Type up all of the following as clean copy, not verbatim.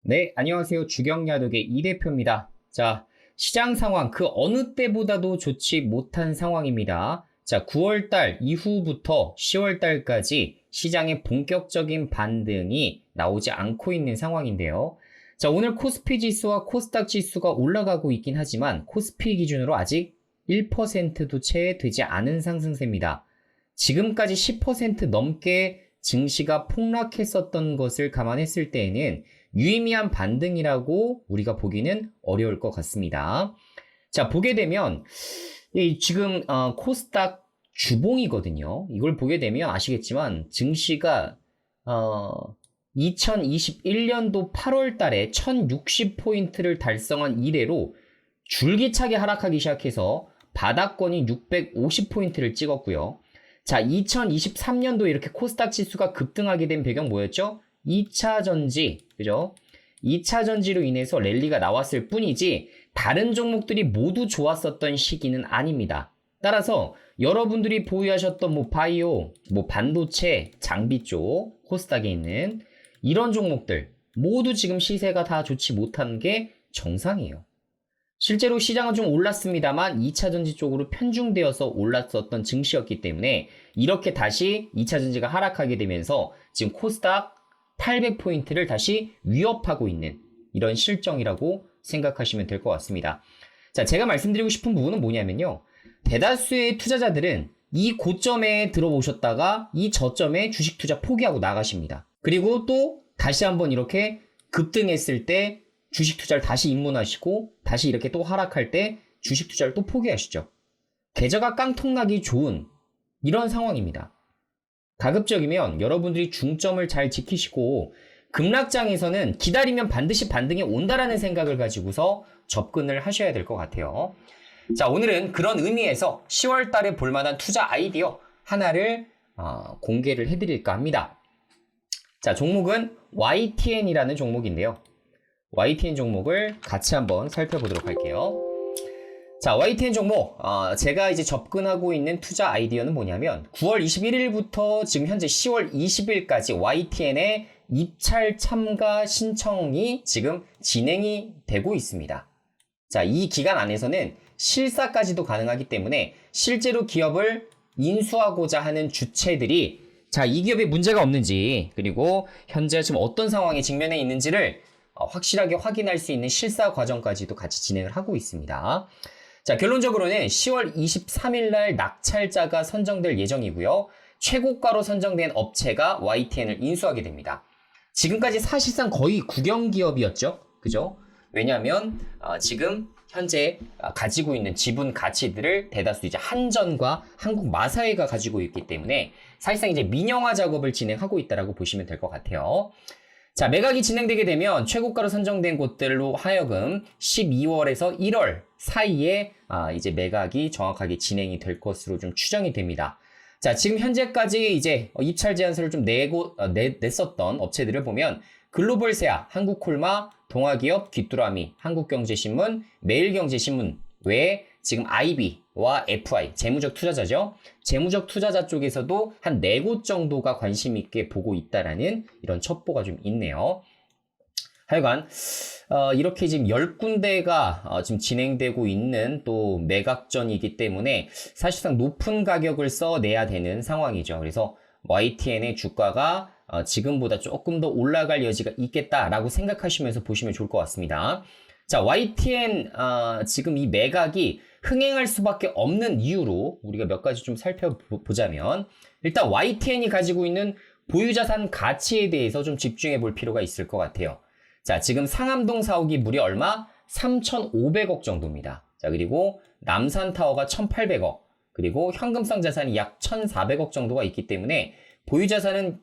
네, 안녕하세요. 주경야독의 이 대표입니다. 자, 시장 상황 그 어느 때보다도 좋지 못한 상황입니다. 자, 9월달 이후부터 10월달까지 시장의 본격적인 반등이 나오지 않고 있는 상황인데요. 자, 오늘 코스피 지수와 코스닥 지수가 올라가고 있긴 하지만 코스피 기준으로 아직 1%도 채 되지 않은 상승세입니다. 지금까지 10% 넘게 증시가 폭락했었던 것을 감안했을 때에는 유의미한 반등이라고 우리가 보기는 어려울 것 같습니다. 자, 보게 되면 지금 코스닥 주봉이거든요. 이걸 보게 되면 아시겠지만 증시가 2021년도 8월 달에 1060포인트를 달성한 이래로 줄기차게 하락하기 시작해서 바닥권이 650포인트를 찍었고요. 자, 2023년도에 이렇게 코스닥 지수가 급등하게 된 배경 뭐였죠? 2차 전지, 그죠? 2차 전지로 인해서 랠리가 나왔을 뿐이지 다른 종목들이 모두 좋았었던 시기는 아닙니다. 따라서 여러분들이 보유하셨던 바이오, 반도체, 장비 쪽, 코스닥에 있는 이런 종목들 모두 지금 시세가 다 좋지 못한 게 정상이에요. 실제로 시장은 좀 올랐습니다만 2차 전지 쪽으로 편중되어서 올랐었던 증시였기 때문에 이렇게 다시 2차 전지가 하락하게 되면서 지금 코스닥 800포인트를 다시 위협하고 있는 이런 실정이라고 생각하시면 될 것 같습니다. 자, 제가 말씀드리고 싶은 부분은 뭐냐면요. 대다수의 투자자들은 이 고점에 들어오셨다가 이 저점에 주식 투자 포기하고 나가십니다. 그리고 또 다시 한번 이렇게 급등했을 때 주식 투자를 다시 입문하시고 다시 이렇게 또 하락할 때 주식 투자를 또 포기하시죠. 계좌가 깡통나기 좋은 이런 상황입니다. 가급적이면 여러분들이 중점을 잘 지키시고 급락장에서는 기다리면 반드시 반등이 온다라는 생각을 가지고서 접근을 하셔야 될 것 같아요. 자, 오늘은 그런 의미에서 10월 달에 볼만한 투자 아이디어 하나를 공개를 해드릴까 합니다. 자, 종목은 YTN이라는 종목인데요. YTN 종목을 같이 한번 살펴보도록 할게요. 자, YTN 종목, 제가 이제 접근하고 있는 투자 아이디어는 뭐냐면 9월 21일부터 지금 현재 10월 20일까지 YTN의 입찰 참가 신청이 지금 진행이 되고 있습니다. 자, 이 기간 안에서는 실사까지도 가능하기 때문에 실제로 기업을 인수하고자 하는 주체들이 자, 이 기업에 문제가 없는지 그리고 현재 지금 어떤 상황에 직면해 있는지를 확실하게 확인할 수 있는 실사 과정까지도 같이 진행을 하고 있습니다. 자, 결론적으로는 10월 23일 날 낙찰자가 선정될 예정이고요. 최고가로 선정된 업체가 YTN을 인수하게 됩니다. 지금까지 사실상 거의 국영기업이었죠. 그죠? 왜냐하면 지금 현재 가지고 있는 지분 가치들을 대다수 이제 한전과 한국마사회가 가지고 있기 때문에 사실상 이제 민영화 작업을 진행하고 있다라고 보시면 될 것 같아요. 자, 매각이 진행되게 되면 최고가로 선정된 곳들로 하여금 12월에서 1월 사이에 이제 매각이 정확하게 진행이 될 것으로 좀 추정이 됩니다. 자, 지금 현재까지 이제 입찰 제안서를 좀 냈었던 업체들을 보면 글로벌세아, 한국콜마, 동아기업, 귀뚜라미, 한국경제신문, 매일경제신문 외에 지금 IB와 FI, 재무적 투자자죠. 재무적 투자자 쪽에서도 한 4곳 정도가 관심 있게 보고 있다라는 이런 첩보가 좀 있네요. 하여간 이렇게 지금 10군데가 지금 진행되고 있는 또 매각전이기 때문에 사실상 높은 가격을 써내야 되는 상황이죠. 그래서 YTN의 주가가 지금보다 조금 더 올라갈 여지가 있겠다라고 생각하시면서 보시면 좋을 것 같습니다. 자, YTN 지금 이 매각이 흥행할 수밖에 없는 이유로 우리가 몇 가지 좀 살펴보자면 일단 YTN이 가지고 있는 보유자산 가치에 대해서 좀 집중해 볼 필요가 있을 것 같아요. 자, 지금 상암동 사옥이 무려 얼마? 3,500억 정도입니다. 자, 그리고 남산타워가 1,800억, 그리고 현금성 자산이 약 1,400억 정도가 있기 때문에 보유자산은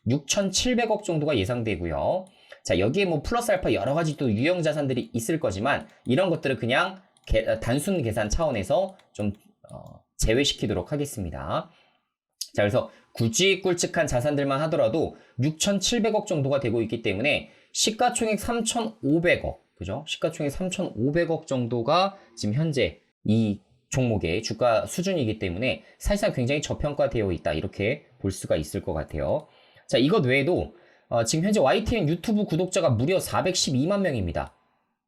6,700억 정도가 예상되고요. 자, 여기에 플러스 알파 여러 가지 또 유형 자산들이 있을 거지만 이런 것들을 그냥 단순 계산 차원에서 좀 제외시키도록 하겠습니다. 자, 그래서 굵직굵직한 자산들만 하더라도 6,700억 정도가 되고 있기 때문에 시가총액 3,500억, 그죠? 시가총액 3,500억 정도가 지금 현재 이 종목의 주가 수준이기 때문에 사실상 굉장히 저평가되어 있다, 이렇게 볼 수가 있을 것 같아요. 자, 이것 외에도 지금 현재 YTN 유튜브 구독자가 무려 412만 명입니다.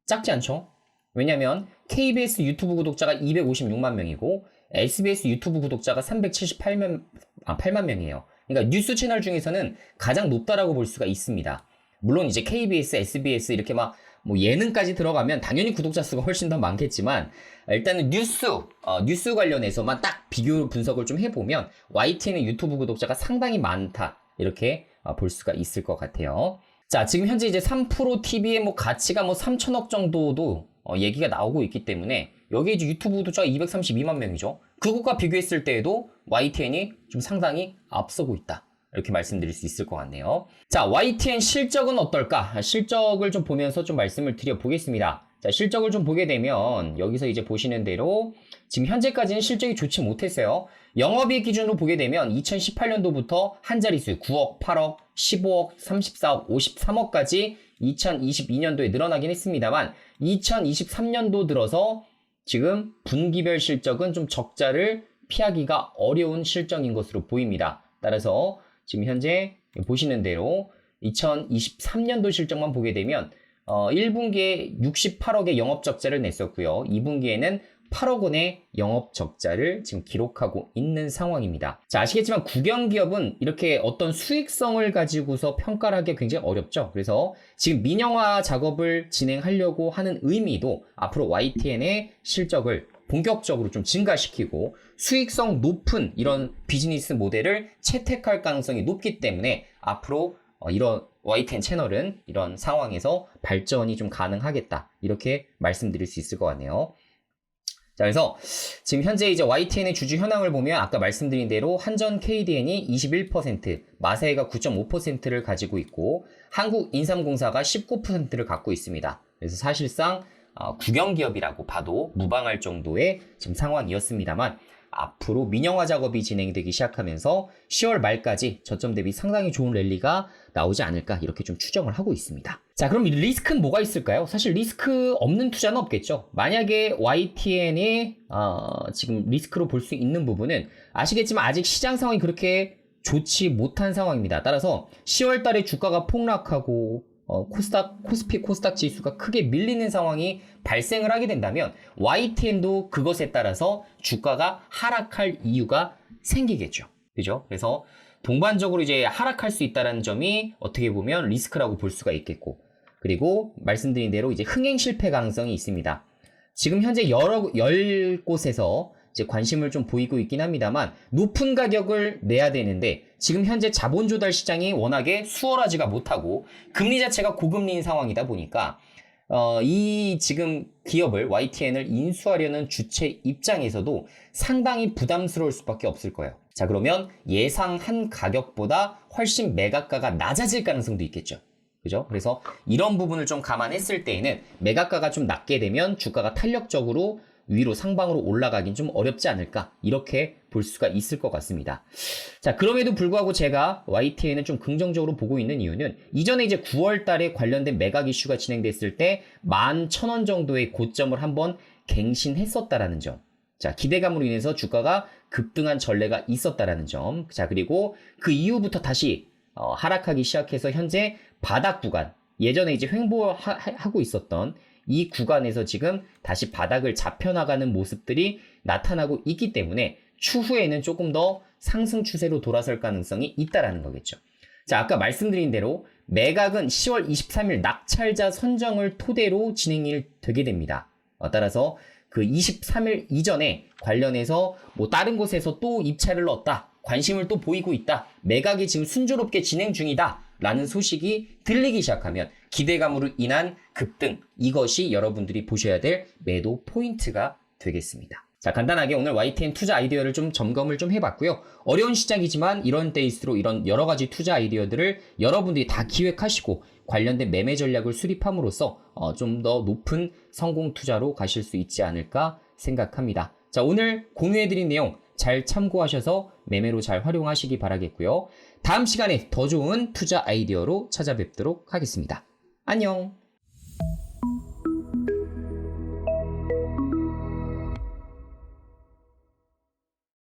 작지 않죠? 왜냐면 KBS 유튜브 구독자가 256만 명이고 SBS 유튜브 구독자가 8만 명이에요. 그러니까 뉴스 채널 중에서는 가장 높다라고 볼 수가 있습니다. 물론 이제 KBS, SBS 이렇게 막 뭐 예능까지 들어가면 당연히 구독자 수가 훨씬 더 많겠지만 일단은 뉴스 관련해서만 딱 비교 분석을 좀 해보면 YTN의 유튜브 구독자가 상당히 많다 이렇게 볼 수가 있을 것 같아요. 자, 지금 현재 이제 3프로TV의 뭐 가치가 뭐 3천억 정도도 얘기가 나오고 있기 때문에 여기 이제 유튜브 구독자가 232만 명이죠. 그것과 비교했을 때에도 YTN이 좀 상당히 앞서고 있다. 이렇게 말씀드릴 수 있을 것 같네요. 자, YTN 실적은 어떨까? 실적을 좀 보면서 좀 말씀을 드려보겠습니다. 자, 실적을 좀 보게 되면 여기서 이제 보시는 대로 지금 현재까지는 실적이 좋지 못했어요. 영업이익 기준으로 보게 되면 2018년도부터 한 자릿수 9억, 8억, 15억, 34억, 53억까지 2022년도에 늘어나긴 했습니다만 2023년도 들어서 지금 분기별 실적은 좀 적자를 피하기가 어려운 실적인 것으로 보입니다. 따라서 지금 현재 보시는 대로 2023년도 실적만 보게 되면 1분기에 68억의 영업적자를 냈었고요. 2분기에는 8억 원의 영업적자를 지금 기록하고 있는 상황입니다. 자, 아시겠지만 국영기업은 이렇게 어떤 수익성을 가지고서 평가를 하기가 굉장히 어렵죠. 그래서 지금 민영화 작업을 진행하려고 하는 의미도 앞으로 YTN의 실적을 본격적으로 좀 증가시키고 수익성 높은 이런 비즈니스 모델을 채택할 가능성이 높기 때문에 앞으로 이런 YTN 채널은 이런 상황에서 발전이 좀 가능하겠다. 이렇게 말씀드릴 수 있을 것 같네요. 자, 그래서 지금 현재 이제 YTN의 주주 현황을 보면 아까 말씀드린 대로 한전 KDN이 21%, 마사회가 9.5%를 가지고 있고 한국인삼공사가 19%를 갖고 있습니다. 그래서 사실상 국영기업이라고 봐도 무방할 정도의 지금 상황이었습니다만 앞으로 민영화 작업이 진행되기 시작하면서 10월 말까지 저점 대비 상당히 좋은 랠리가 나오지 않을까 이렇게 좀 추정을 하고 있습니다. 자, 그럼 리스크는 뭐가 있을까요? 사실 리스크 없는 투자는 없겠죠. 만약에 YTN의 지금 리스크로 볼 수 있는 부분은 아시겠지만 아직 시장 상황이 그렇게 좋지 못한 상황입니다. 따라서 10월 달에 주가가 폭락하고 코스피 코스닥 지수가 크게 밀리는 상황이 발생을 하게 된다면 YTN도 그것에 따라서 주가가 하락할 이유가 생기겠죠. 그죠? 그래서 동반적으로 이제 하락할 수 있다는 점이 어떻게 보면 리스크라고 볼 수가 있겠고, 그리고 말씀드린 대로 이제 흥행 실패 가능성이 있습니다. 지금 현재 열 곳에서 이제 관심을 좀 보이고 있긴 합니다만 높은 가격을 내야 되는데 지금 현재 자본 조달 시장이 워낙에 수월하지가 못하고 금리 자체가 고금리인 상황이다 보니까 이 지금 기업을 YTN을 인수하려는 주체 입장에서도 상당히 부담스러울 수밖에 없을 거예요. 자, 그러면 예상한 가격보다 훨씬 매각가가 낮아질 가능성도 있겠죠. 그죠? 그래서 이런 부분을 좀 감안했을 때에는 매각가가 좀 낮게 되면 주가가 탄력적으로 위로 상방으로 올라가긴 좀 어렵지 않을까 이렇게 볼 수가 있을 것 같습니다. 자, 그럼에도 불구하고 제가 YTN을 좀 긍정적으로 보고 있는 이유는 이전에 이제 9월 달에 관련된 매각 이슈가 진행됐을 때 11,000원 정도의 고점을 한번 갱신했었다라는 점. 자, 기대감으로 인해서 주가가 급등한 전례가 있었다라는 점. 자, 그리고 그 이후부터 다시 하락하기 시작해서 현재 바닥 구간, 예전에 이제 횡보하고 있었던 이 구간에서 지금 다시 바닥을 잡혀나가는 모습들이 나타나고 있기 때문에 추후에는 조금 더 상승 추세로 돌아설 가능성이 있다라는 거겠죠. 자, 아까 말씀드린 대로 매각은 10월 23일 낙찰자 선정을 토대로 진행이 되게 됩니다. 따라서 그 23일 이전에 관련해서 뭐 다른 곳에서 또 입찰을 넣었다, 관심을 또 보이고 있다, 매각이 지금 순조롭게 진행 중이다 라는 소식이 들리기 시작하면 기대감으로 인한 급등, 이것이 여러분들이 보셔야 될 매도 포인트가 되겠습니다. 자, 간단하게 오늘 YTN 투자 아이디어를 좀 점검을 좀 해봤고요. 어려운 시장이지만 이런 때일수록 이런 여러 가지 투자 아이디어들을 여러분들이 다 기획하시고 관련된 매매 전략을 수립함으로써 좀 더 높은 성공 투자로 가실 수 있지 않을까 생각합니다. 자, 오늘 공유해드린 내용 잘 참고하셔서 매매로 잘 활용하시기 바라겠고요. 다음 시간에 더 좋은 투자 아이디어로 찾아뵙도록 하겠습니다. 안녕!